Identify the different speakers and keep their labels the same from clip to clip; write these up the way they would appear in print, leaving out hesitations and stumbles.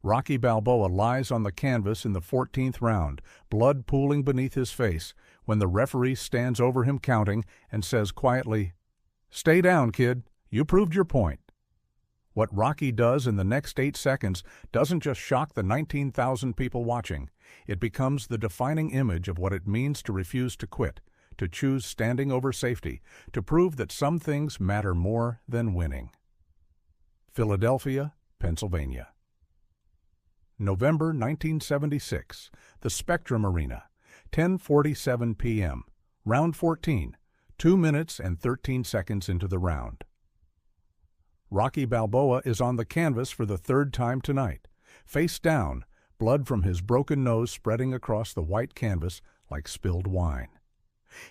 Speaker 1: Rocky Balboa lies on the canvas in the 14th round, blood pooling beneath his face, when the referee stands over him counting and says quietly, "Stay down, kid. You proved your point." What Rocky does in the next 8 seconds doesn't just shock the 19,000 people watching. It becomes the defining image of what it means to refuse to quit, to choose standing over safety, to prove that some things matter more than winning. Philadelphia, Pennsylvania. November 1976, the Spectrum Arena, 10:47 p.m., round 14, 2 minutes and 13 seconds into the round. Rocky Balboa is on the canvas for the third time tonight, face down, blood from his broken nose spreading across the white canvas like spilled wine.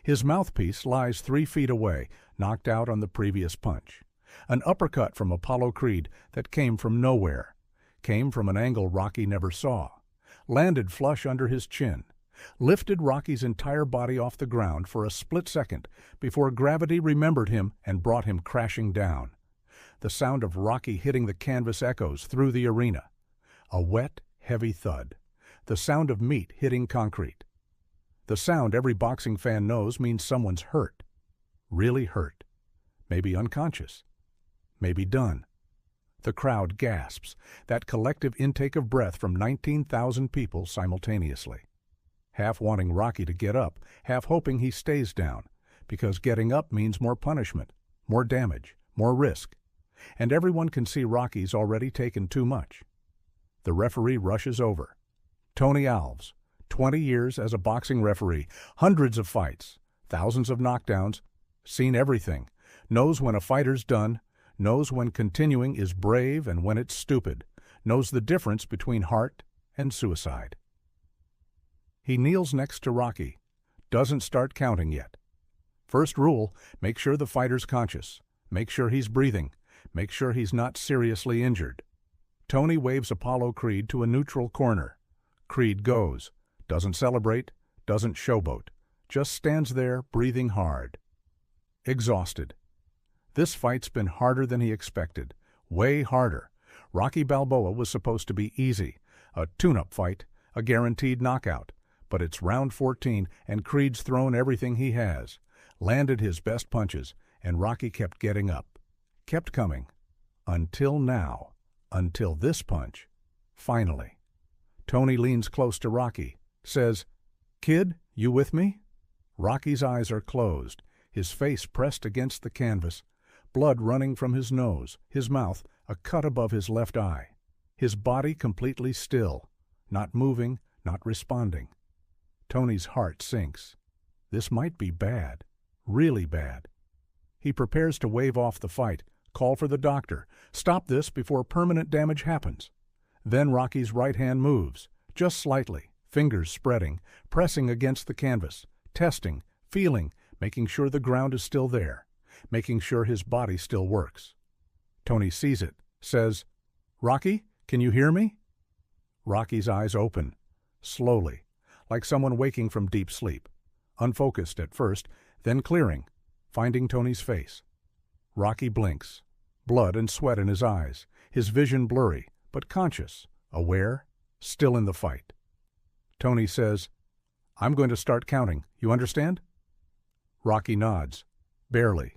Speaker 1: His mouthpiece lies 3 feet away, knocked out on the previous punch. An uppercut from Apollo Creed that came from nowhere, came from an angle Rocky never saw, landed flush under his chin, lifted Rocky's entire body off the ground for a split second before gravity remembered him and brought him crashing down. The sound of Rocky hitting the canvas echoes through the arena. A wet, heavy thud. The sound of meat hitting concrete. The sound every boxing fan knows means someone's hurt. Really hurt. Maybe unconscious. Maybe done. The crowd gasps, that collective intake of breath from 19,000 people simultaneously. Half wanting Rocky to get up, half hoping he stays down, because getting up means more punishment, more damage, more risk. And everyone can see Rocky's already taken too much. The referee rushes over. Tony Alves, 20 years as a boxing referee, hundreds of fights, thousands of knockdowns, seen everything, knows when a fighter's done, knows when continuing is brave and when it's stupid, knows the difference between heart and suicide. He kneels next to Rocky, doesn't start counting yet. First rule, make sure the fighter's conscious, make sure he's breathing, make sure he's not seriously injured. Tony waves Apollo Creed to a neutral corner. Creed goes, doesn't celebrate, doesn't showboat, just stands there breathing hard. Exhausted. This fight's been harder than he expected, way harder. Rocky Balboa was supposed to be easy, a tune-up fight, a guaranteed knockout, but it's round 14 and Creed's thrown everything he has, landed his best punches, and Rocky kept getting up. Kept coming. Until now. Until this punch. Finally. Tony leans close to Rocky, says, "Kid, you with me?" Rocky's eyes are closed, his face pressed against the canvas, blood running from his nose, his mouth, a cut above his left eye. His body completely still, not moving, not responding. Tony's heart sinks. This might be bad, really bad. He prepares to wave off the fight, call for the doctor, stop this before permanent damage happens. Then Rocky's right hand moves, just slightly, fingers spreading, pressing against the canvas, testing, feeling, making sure the ground is still there, making sure his body still works. Tony sees it, says, "Rocky, can you hear me?" Rocky's eyes open, slowly, like someone waking from deep sleep, unfocused at first, then clearing, finding Tony's face. Rocky blinks, blood and sweat in his eyes, his vision blurry, but conscious, aware, still in the fight. Tony says, "I'm going to start counting, you understand?" Rocky nods, barely,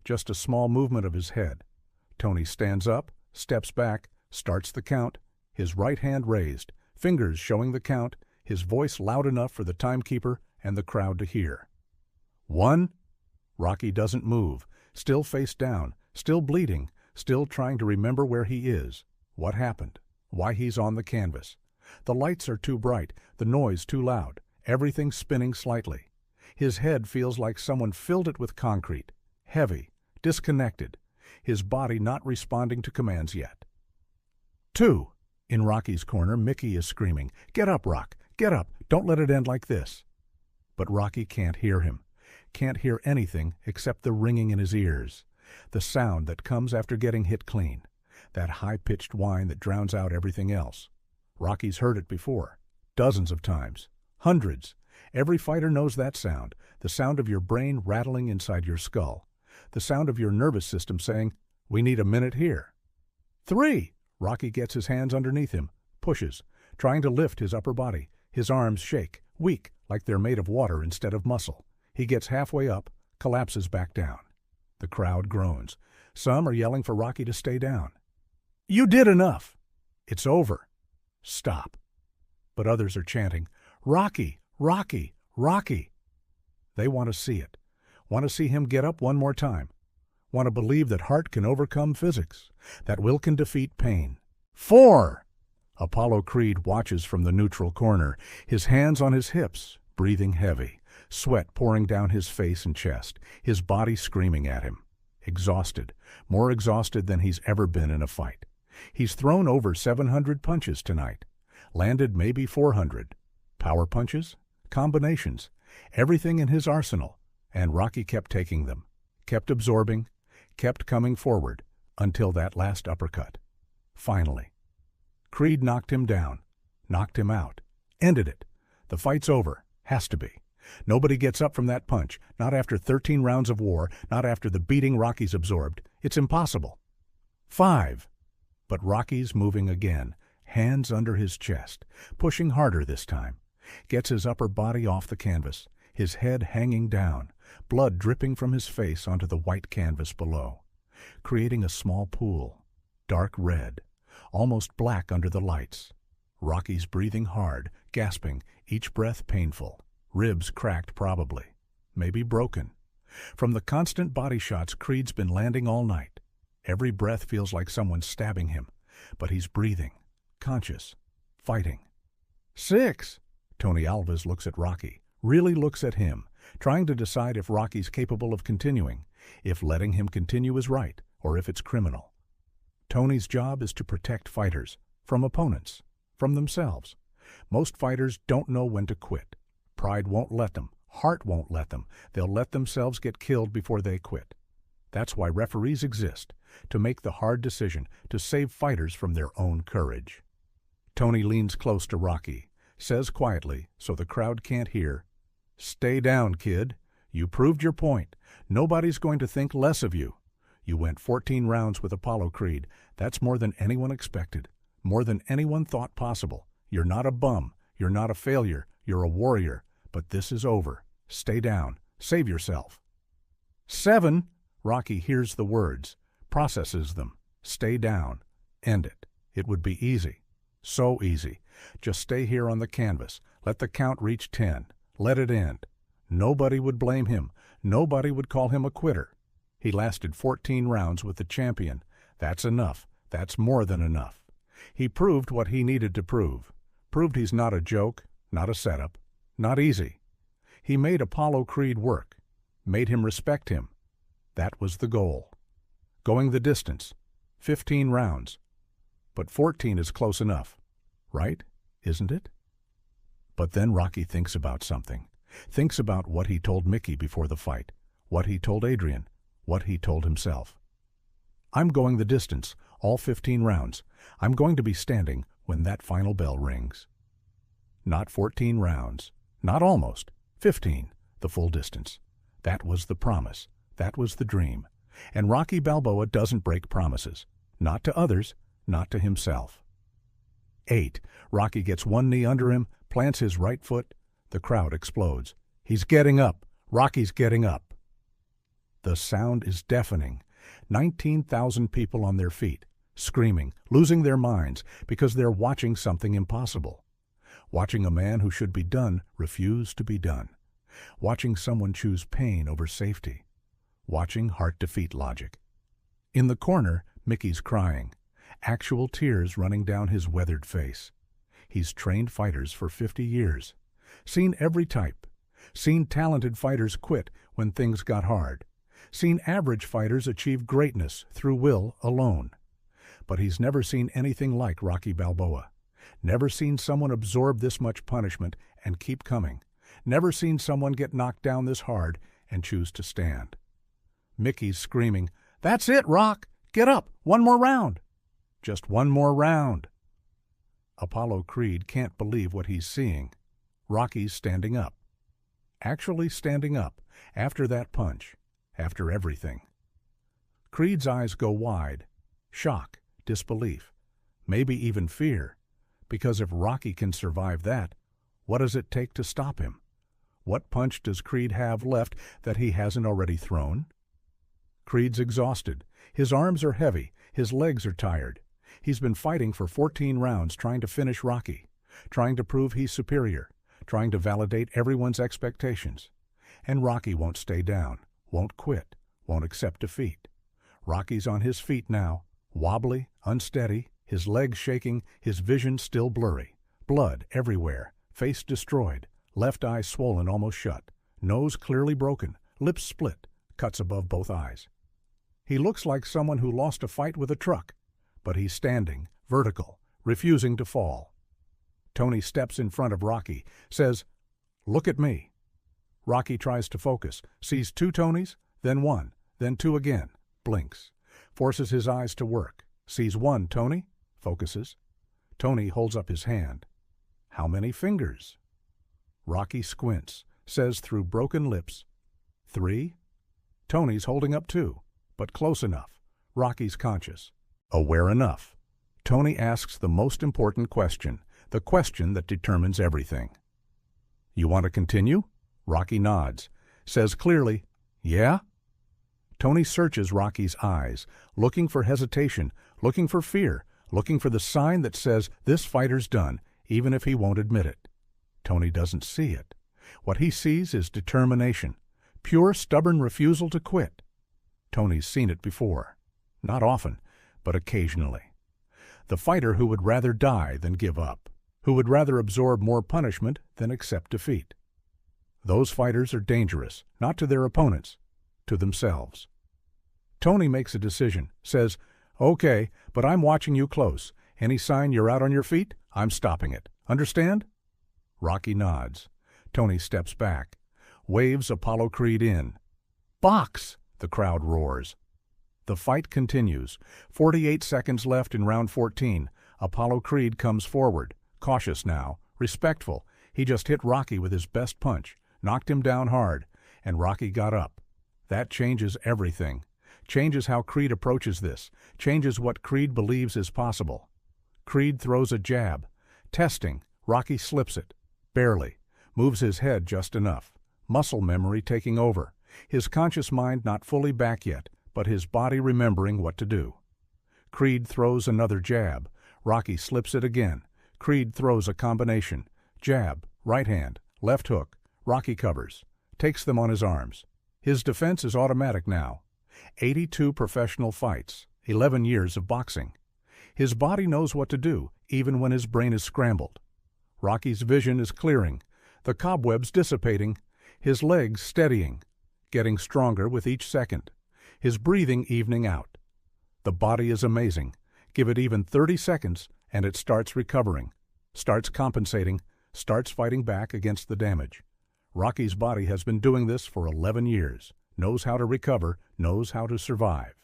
Speaker 1: just a small movement of his head. Tony stands up, steps back, starts the count, his right hand raised, fingers showing the count, his voice loud enough for the timekeeper and the crowd to hear. 1. Rocky doesn't move, still face down, still bleeding, still trying to remember where he is, what happened, why he's on the canvas. The lights are too bright, the noise too loud, everything spinning slightly. His head feels like someone filled it with concrete, heavy, disconnected, his body not responding to commands yet. 2. In Rocky's corner, Mickey is screaming, "Get up, Rock, get up, don't let it end like this." But Rocky can't hear him, can't hear anything except the ringing in his ears, the sound that comes after getting hit clean, that high-pitched whine that drowns out everything else. Rocky's heard it before, dozens of times, hundreds. Every fighter knows that sound, the sound of your brain rattling inside your skull, the sound of your nervous system saying, "We need a minute here." 3. Rocky gets his hands underneath him, pushes, trying to lift his upper body. His arms shake, weak, like they're made of water instead of muscle. He gets halfway up, collapses back down. The crowd groans. Some are yelling for Rocky to stay down. "You did enough. It's over. Stop." But others are chanting, "Rocky, Rocky, Rocky." They want to see it. Want to see him get up one more time. Want to believe that heart can overcome physics, that will can defeat pain. 4! Apollo Creed watches from the neutral corner, his hands on his hips, breathing heavy, sweat pouring down his face and chest, his body screaming at him. Exhausted, more exhausted than he's ever been in a fight. He's thrown over 700 punches tonight, landed maybe 400. Power punches, combinations, everything in his arsenal, and Rocky kept taking them, kept absorbing, kept coming forward, until that last uppercut. Finally. Creed knocked him down, knocked him out, ended it. The fight's over, has to be. Nobody gets up from that punch, not after 13 rounds of war, not after the beating Rocky's absorbed. It's impossible. 5. But Rocky's moving again, hands under his chest, pushing harder this time. Gets his upper body off the canvas, his head hanging down, blood dripping from his face onto the white canvas below, creating a small pool, dark red, almost black under the lights. Rocky's breathing hard, gasping, each breath painful, ribs cracked probably, maybe broken. From the constant body shots Creed's been landing all night, every breath feels like someone's stabbing him, but he's breathing, conscious, fighting. 6! Tony Alves looks at Rocky, really looks at him, trying to decide if Rocky's capable of continuing, if letting him continue is right, or if it's criminal. Tony's job is to protect fighters, from opponents, from themselves. Most fighters don't know when to quit. Pride won't let them. Heart won't let them. They'll let themselves get killed before they quit. That's why referees exist, to make the hard decision, to save fighters from their own courage. Tony leans close to Rocky, says quietly, so the crowd can't hear, "Stay down, kid. You proved your point. Nobody's going to think less of you. You went 14 rounds with Apollo Creed. That's more than anyone expected, more than anyone thought possible. You're not a bum. You're not a failure. You're a warrior. But this is over. Stay down. Save yourself." 7! Rocky hears the words, processes them. Stay down. End it. It would be easy. So easy. Just stay here on the canvas. Let the count reach 10. Let it end. Nobody would blame him. Nobody would call him a quitter. He lasted 14 rounds with the champion. That's enough. That's more than enough. He proved what he needed to prove. Proved he's not a joke, not a setup, not easy. He made Apollo Creed work, made him respect him. That was the goal. Going the distance, 15 rounds. But 14 is close enough, right? Isn't it? But then Rocky thinks about something. Thinks about what he told Mickey before the fight, what he told Adrian, what he told himself. "I'm going the distance, all 15 rounds. I'm going to be standing when that final bell rings." Not 14 rounds, not almost, 15, the full distance. That was the promise. That was the dream. And Rocky Balboa doesn't break promises. Not to others, not to himself. 8. Rocky gets one knee under him, plants his right foot. The crowd explodes. He's getting up. Rocky's getting up. The sound is deafening. 19,000 people on their feet, screaming, losing their minds because they're watching something impossible. Watching a man who should be done refuse to be done. Watching someone choose pain over safety. Watching heart defeat logic. In the corner, Mickey's crying, actual tears running down his weathered face. He's trained fighters for 50 years. Seen every type. Seen talented fighters quit when things got hard. Seen average fighters achieve greatness through will alone. But he's never seen anything like Rocky Balboa. Never seen someone absorb this much punishment and keep coming. Never seen someone get knocked down this hard and choose to stand. Mickey's screaming, "That's it, Rock! Get up! One more round!" Just one more round. Apollo Creed can't believe what he's seeing. Rocky's standing up. Actually standing up, after that punch, after everything. Creed's eyes go wide. Shock, disbelief, maybe even fear. Because if Rocky can survive that, what does it take to stop him? What punch does Creed have left that he hasn't already thrown? Creed's exhausted. His arms are heavy. His legs are tired. He's been fighting for 14 rounds trying to finish Rocky, trying to prove he's superior, trying to validate everyone's expectations. And Rocky won't stay down, won't quit, won't accept defeat. Rocky's on his feet now, wobbly, unsteady, his legs shaking, his vision still blurry. Blood everywhere, face destroyed, left eye swollen almost shut, nose clearly broken, lips split, cuts above both eyes. He looks like someone who lost a fight with a truck, but he's standing, vertical, refusing to fall. Tony steps in front of Rocky, says, "Look at me." Rocky tries to focus, sees two Tonys, then one, then two again, blinks, forces his eyes to work, sees one Tony, focuses. Tony holds up his hand. "How many fingers?" Rocky squints, says through broken lips, "3." Tony's holding up 2, but close enough. Rocky's conscious, aware enough. Tony asks the most important question, the question that determines everything. "You want to continue?" Rocky nods, says clearly, "Yeah?" Tony searches Rocky's eyes, looking for hesitation, looking for fear, looking for the sign that says this fighter's done, even if he won't admit it. Tony doesn't see it. What he sees is determination, pure stubborn refusal to quit. Tony's seen it before. Not often, but occasionally. The fighter who would rather die than give up, who would rather absorb more punishment than accept defeat. Those fighters are dangerous, not to their opponents, to themselves. Tony makes a decision, says, "Okay, but I'm watching you close. Any sign you're out on your feet, I'm stopping it. Understand?" Rocky nods. Tony steps back, waves Apollo Creed in. "Box!" the crowd roars. The fight continues. 48 seconds left in round 14. Apollo Creed comes forward, cautious now, respectful. He just hit Rocky with his best punch, knocked him down hard, and Rocky got up. That changes everything. Changes how Creed approaches this, changes what Creed believes is possible. Creed throws a jab. Testing. Rocky slips it. Barely. Moves his head just enough. Muscle memory taking over. His conscious mind not fully back yet, but his body remembering what to do. Creed throws another jab. Rocky slips it again. Creed throws a combination. Jab, right hand, left hook. Rocky covers. Takes them on his arms. His defense is automatic now. 82 professional fights. 11 years of boxing. His body knows what to do, even when his brain is scrambled. Rocky's vision is clearing. The cobwebs dissipating. His legs steadying. Getting stronger with each second. His breathing evening out. The body is amazing. Give it even 30 seconds, and it starts recovering. Starts compensating. Starts fighting back against the damage. Rocky's body has been doing this for 11 years. Knows how to recover, knows how to survive.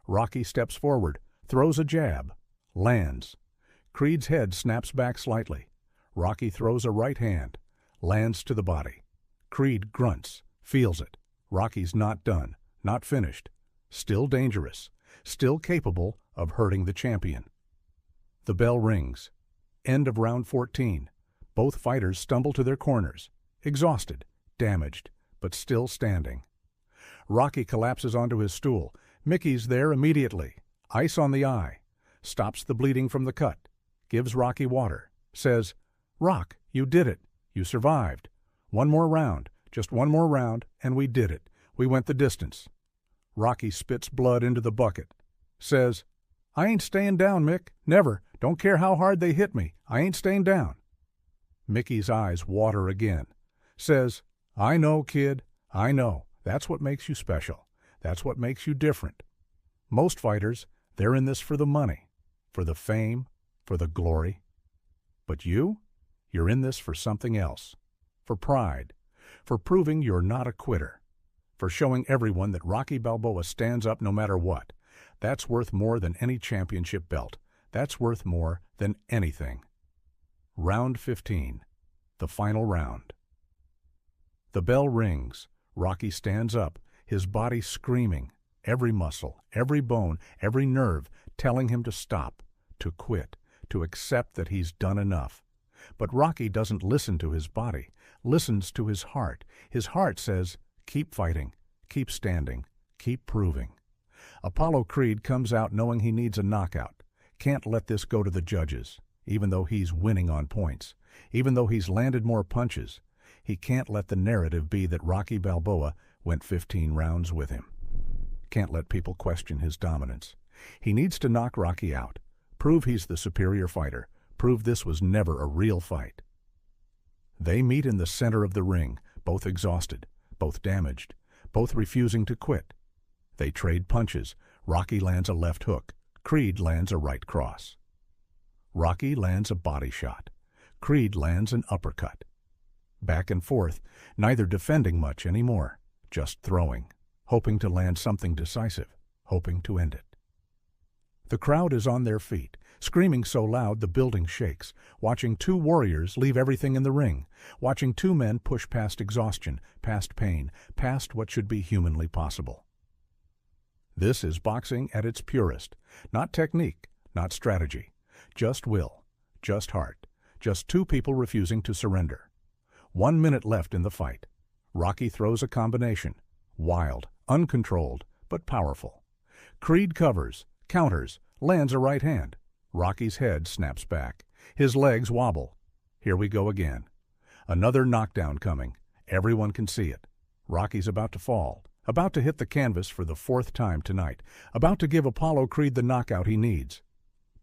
Speaker 1: Rocky steps forward, throws a jab, lands. Creed's head snaps back slightly. Rocky throws a right hand, lands to the body. Creed grunts, feels it. Rocky's not done, not finished. Still dangerous, still capable of hurting the champion. The bell rings. End of round 14. Both fighters stumble to their corners, exhausted, damaged, but still standing. Rocky collapses onto his stool. Mickey's there immediately. Ice on the eye. Stops the bleeding from the cut. Gives Rocky water. Says, "Rock, you did it. You survived. One more round, just one more round, and we did it. We went the distance." Rocky spits blood into the bucket. Says, "I ain't staying down, Mick. Never. Don't care how hard they hit me. I ain't staying down." Mickey's eyes water again. Says, "I know, kid. I know. That's what makes you special. That's what makes you different. Most fighters, they're in this for the money, for the fame, for the glory. But you're in this for something else. For pride. For proving you're not a quitter. For showing everyone that Rocky Balboa stands up no matter what. That's worth more than any championship belt. That's worth more than anything." Round 15. The final round. The bell rings. Rocky stands up, his body screaming, every muscle, every bone, every nerve telling him to stop, to quit, to accept that he's done enough. But Rocky doesn't listen to his body, listens to his heart. His heart says, keep fighting, keep standing, keep proving. Apollo Creed comes out knowing he needs a knockout. Can't let this go to the judges, even though he's winning on points, even though he's landed more punches. He can't let the narrative be that Rocky Balboa went 15 rounds with him. Can't let people question his dominance. He needs to knock Rocky out, prove he's the superior fighter, prove this was never a real fight. They meet in the center of the ring, both exhausted, both damaged, both refusing to quit. They trade punches. Rocky lands a left hook. Creed lands a right cross. Rocky lands a body shot. Creed lands an uppercut. Back and forth, neither defending much anymore, just throwing, hoping to land something decisive, hoping to end it. The crowd is on their feet, screaming so loud the building shakes, watching two warriors leave everything in the ring, watching two men push past exhaustion, past pain, past what should be humanly possible. This is boxing at its purest. Not technique, not strategy. Just will, just heart, just two people refusing to surrender. 1 minute left in the fight. Rocky throws a combination. Wild, uncontrolled, but powerful. Creed covers, counters, lands a right hand. Rocky's head snaps back. His legs wobble. Here we go again. Another knockdown coming. Everyone can see it. Rocky's about to fall. About to hit the canvas for the 4th time tonight, about to give Apollo Creed the knockout he needs.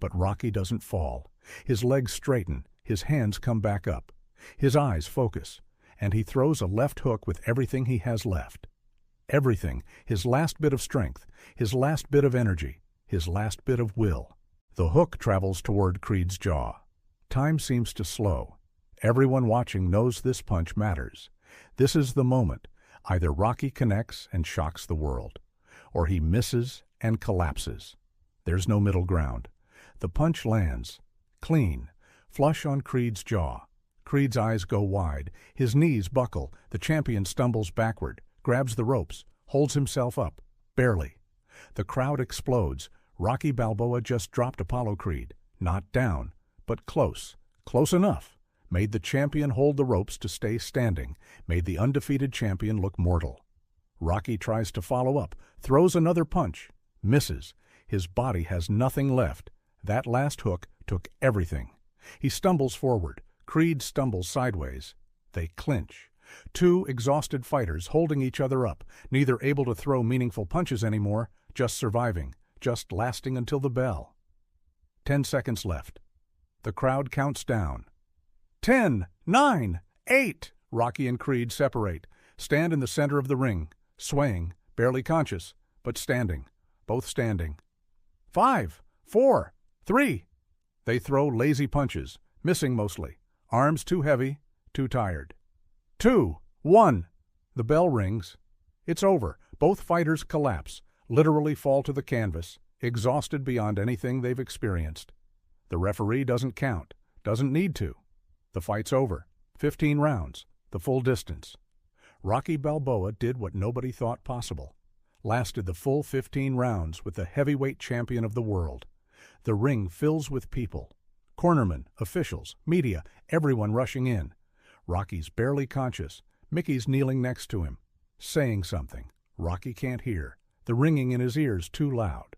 Speaker 1: But Rocky doesn't fall. His legs straighten, his hands come back up. His eyes focus, and he throws a left hook with everything he has left. Everything, his last bit of strength, his last bit of energy, his last bit of will. The hook travels toward Creed's jaw. Time seems to slow. Everyone watching knows this punch matters. This is the moment. Either Rocky connects and shocks the world, or he misses and collapses. There's no middle ground. The punch lands, clean, flush on Creed's jaw. Creed's eyes go wide, his knees buckle, the champion stumbles backward, grabs the ropes, holds himself up, barely. The crowd explodes. Rocky Balboa just dropped Apollo Creed, not down, but close, close enough. Made the champion hold the ropes to stay standing, made the undefeated champion look mortal. Rocky tries to follow up, throws another punch, misses. His body has nothing left. That last hook took everything. He stumbles forward. Creed stumbles sideways. They clinch. Two exhausted fighters holding each other up, neither able to throw meaningful punches anymore, just surviving, just lasting until the bell. 10 seconds left. The crowd counts down. 10, 9, 8. Rocky and Creed separate, stand in the center of the ring, swaying, barely conscious, but standing, both standing. 5, 4, 3. They throw lazy punches, missing mostly, arms too heavy, too tired. 2, 1. The bell rings. It's over. Both fighters collapse, literally fall to the canvas, exhausted beyond anything they've experienced. The referee doesn't count, doesn't need to. The fight's over. 15 rounds, the full distance. Rocky Balboa did what nobody thought possible. Lasted the full 15 rounds with the heavyweight champion of the world. The ring fills with people. Cornermen, officials, media, everyone rushing in. Rocky's barely conscious. Mickey's kneeling next to him, saying something. Rocky can't hear. The ringing in his ears too loud.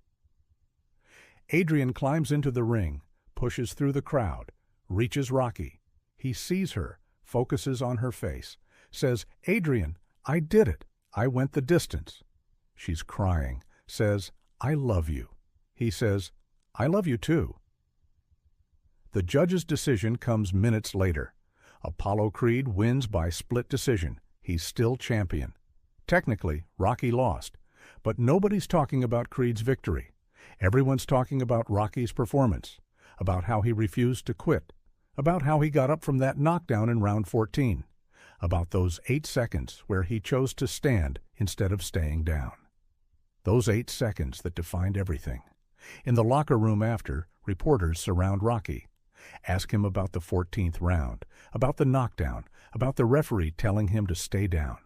Speaker 1: Adrian climbs into the ring, pushes through the crowd, reaches Rocky. He sees her, focuses on her face, says, "Adrian, I did it. I went the distance." She's crying, says, "I love you." He says, "I love you too." The judge's decision comes minutes later. Apollo Creed wins by split decision. He's still champion. Technically, Rocky lost, but nobody's talking about Creed's victory. Everyone's talking about Rocky's performance, about how he refused to quit, about how he got up from that knockdown in round 14, about those 8 seconds where he chose to stand instead of staying down. Those 8 seconds that defined everything. In the locker room after, reporters surround Rocky. Ask him about the 14th round, about the knockdown, about the referee telling him to stay down.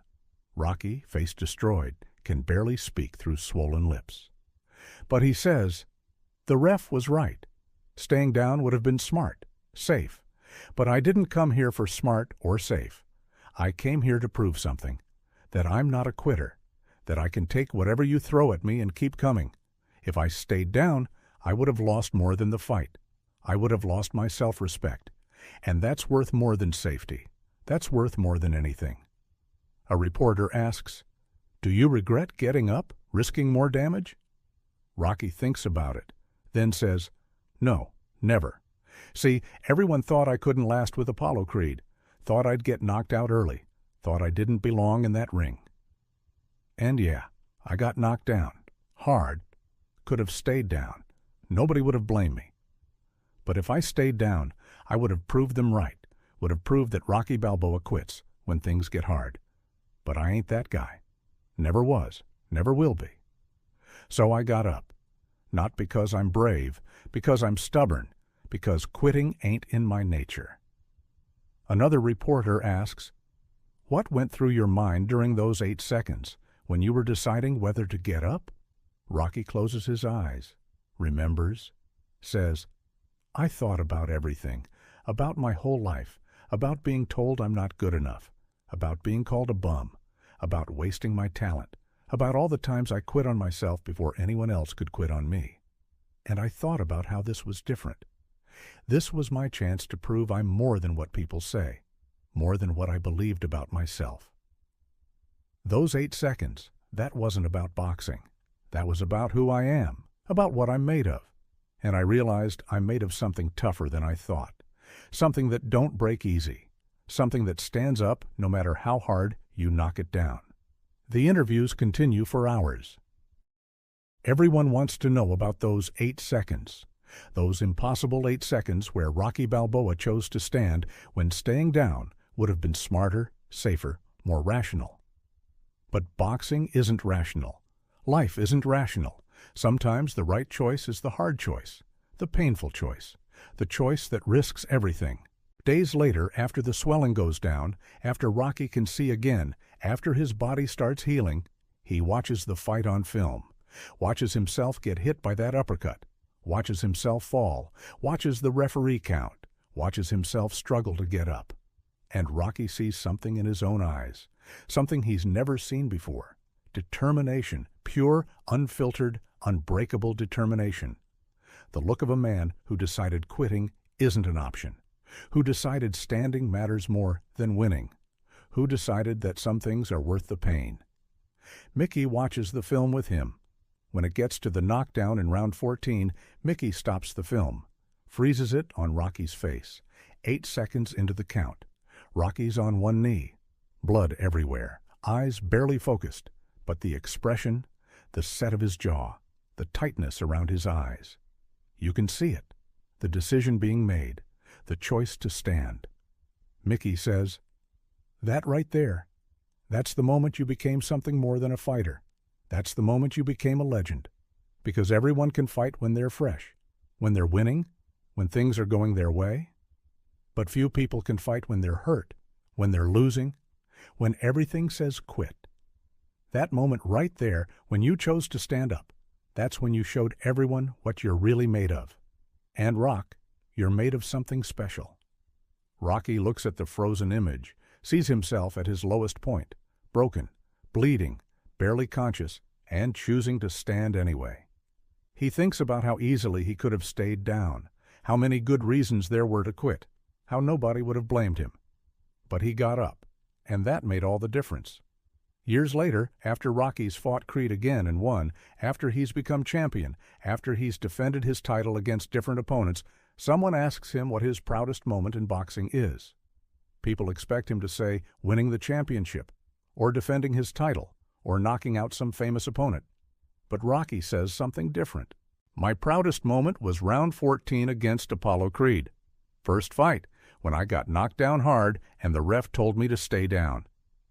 Speaker 1: Rocky, face destroyed, can barely speak through swollen lips. But he says, "The ref was right. Staying down would have been smart, safe. But I didn't come here for smart or safe. I came here to prove something, that I'm not a quitter, that I can take whatever you throw at me and keep coming. If I stayed down, I would have lost more than the fight. I would have lost my self-respect. And that's worth more than safety. That's worth more than anything. A reporter asks, "Do you regret getting up, risking more damage?" Rocky thinks about it, then says, "No, never. See, everyone thought I couldn't last with Apollo Creed, thought I'd get knocked out early, thought I didn't belong in that ring. And yeah, I got knocked down, hard, could have stayed down. Nobody would have blamed me. But if I stayed down, I would have proved them right, would have proved that Rocky Balboa quits when things get hard. But I ain't that guy. Never was, never will be. So I got up. Not because I'm brave, because I'm stubborn, because quitting ain't in my nature." Another reporter asks, "What went through your mind during those 8 seconds when you were deciding whether to get up?" Rocky closes his eyes, remembers, says, "I thought about everything, about my whole life, about being told I'm not good enough, about being called a bum, about wasting my talent, about all the times I quit on myself before anyone else could quit on me. And I thought about how this was different. This was my chance to prove I'm more than what people say, more than what I believed about myself." Those 8 seconds, that wasn't about boxing. That was about who I am, about what I'm made of. And I realized I'm made of something tougher than I thought, something that don't break easy, something that stands up no matter how hard you knock it down. The interviews continue for hours. Everyone wants to know about those 8 seconds, those impossible 8 seconds where Rocky Balboa chose to stand when staying down would have been smarter, safer, more rational. But boxing isn't rational. Life isn't rational. Sometimes the right choice is the hard choice, the painful choice, the choice that risks everything. Days later, after the swelling goes down, after Rocky can see again, after his body starts healing, he watches the fight on film, watches himself get hit by that uppercut, watches himself fall, watches the referee count, watches himself struggle to get up. And Rocky sees something in his own eyes, something he's never seen before. Determination, pure, unfiltered, unbreakable determination. The look of a man who decided quitting isn't an option, who decided standing matters more than winning, who decided that some things are worth the pain. Mickey watches the film with him. When it gets to the knockdown in round 14, Mickey stops the film, freezes it on Rocky's face. 8 seconds into the count. Rocky's on one knee, blood everywhere, eyes barely focused, but the expression, the set of his jaw, the tightness around his eyes. You can see it, the decision being made, the choice to stand. Mickey says, "That right there, that's the moment you became something more than a fighter. That's the moment you became a legend. Because everyone can fight when they're fresh, when they're winning, when things are going their way. But few people can fight when they're hurt, when they're losing, when everything says quit. That moment right there, when you chose to stand up, that's when you showed everyone what you're really made of. And Rock, you're made of something special." Rocky looks at the frozen image, sees himself at his lowest point, broken, bleeding, barely conscious, and choosing to stand anyway. He thinks about how easily he could have stayed down, how many good reasons there were to quit, how nobody would have blamed him. But he got up, and that made all the difference. Years later, after Rocky's fought Creed again and won, after he's become champion, after he's defended his title against different opponents, someone asks him what his proudest moment in boxing is. People expect him to say winning the championship, or defending his title, or knocking out some famous opponent. But Rocky says something different. "My proudest moment was round 14 against Apollo Creed. First fight, when I got knocked down hard and the ref told me to stay down.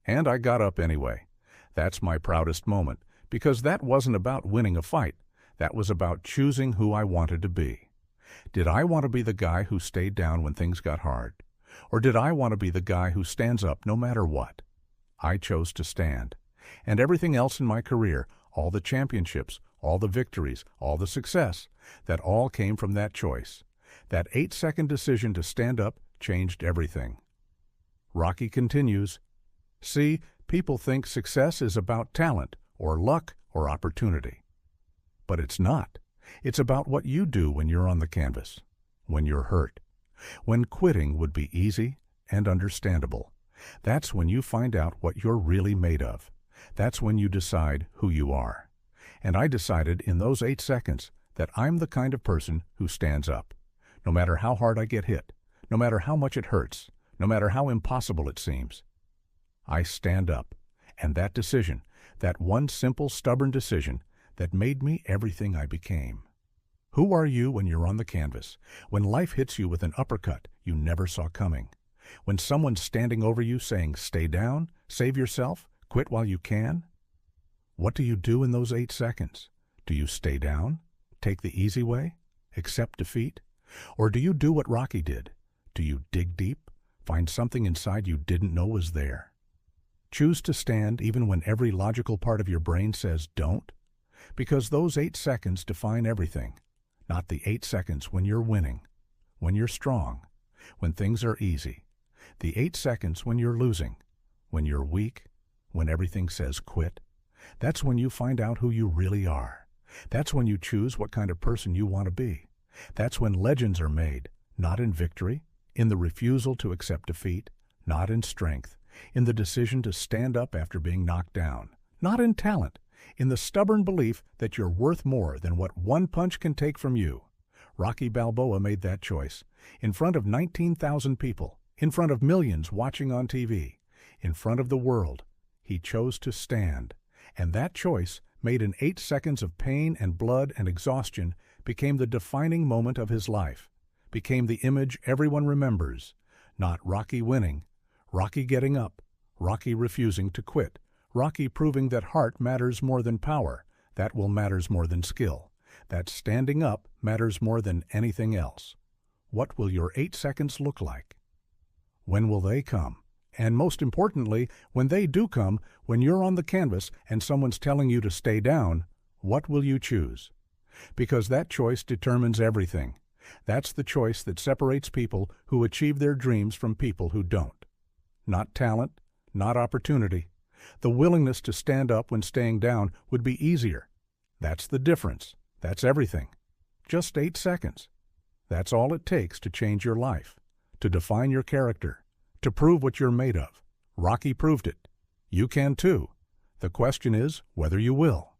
Speaker 1: And I got up anyway. That's my proudest moment, because that wasn't about winning a fight. That was about choosing who I wanted to be. Did I want to be the guy who stayed down when things got hard? Or did I want to be the guy who stands up no matter what? I chose to stand. And everything else in my career, all the championships, all the victories, all the success, that all came from that choice. That 8-second decision to stand up changed everything. Rocky continues, "See, people think success is about talent or luck or opportunity. But it's not. It's about what you do when you're on the canvas, when you're hurt, when quitting would be easy and understandable. That's when you find out what you're really made of. That's when you decide who you are." And I decided in those 8 seconds that I'm the kind of person who stands up. No matter how hard I get hit, no matter how much it hurts, no matter how impossible it seems, I stand up. And that decision, that one simple, stubborn decision, that made me everything I became. Who are you when you're on the canvas, when life hits you with an uppercut you never saw coming? When someone's standing over you saying, "Stay down, save yourself, quit while you can"? What do you do in those 8 seconds? Do you stay down, take the easy way, accept defeat? Or do you do what Rocky did? Do you dig deep, find something inside you didn't know was there? Choose to stand even when every logical part of your brain says don't? Because those 8 seconds define everything. Not the 8 seconds when you're winning, when you're strong, when things are easy. The 8 seconds when you're losing, when you're weak, when everything says quit. That's when you find out who you really are. That's when you choose what kind of person you want to be. That's when legends are made, not in victory, in the refusal to accept defeat, not in strength, in the decision to stand up after being knocked down, not in talent, in the stubborn belief that you're worth more than what one punch can take from you. Rocky Balboa made that choice, in front of 19,000 people, in front of millions watching on TV, in front of the world. He chose to stand, and that choice, made in 8 seconds of pain and blood and exhaustion, became the defining moment of his life, became the image everyone remembers. Not Rocky winning, Rocky getting up, Rocky refusing to quit, Rocky proving that heart matters more than power, that will matters more than skill, that standing up matters more than anything else. What will your 8 seconds look like? When will they come? And most importantly, when they do come, when you're on the canvas and someone's telling you to stay down, what will you choose? Because that choice determines everything. That's the choice that separates people who achieve their dreams from people who don't. Not talent, not opportunity. The willingness to stand up when staying down would be easier. That's the difference. That's everything. Just 8 seconds. That's all it takes to change your life, to define your character, to prove what you're made of. Rocky proved it. You can too. The question is whether you will.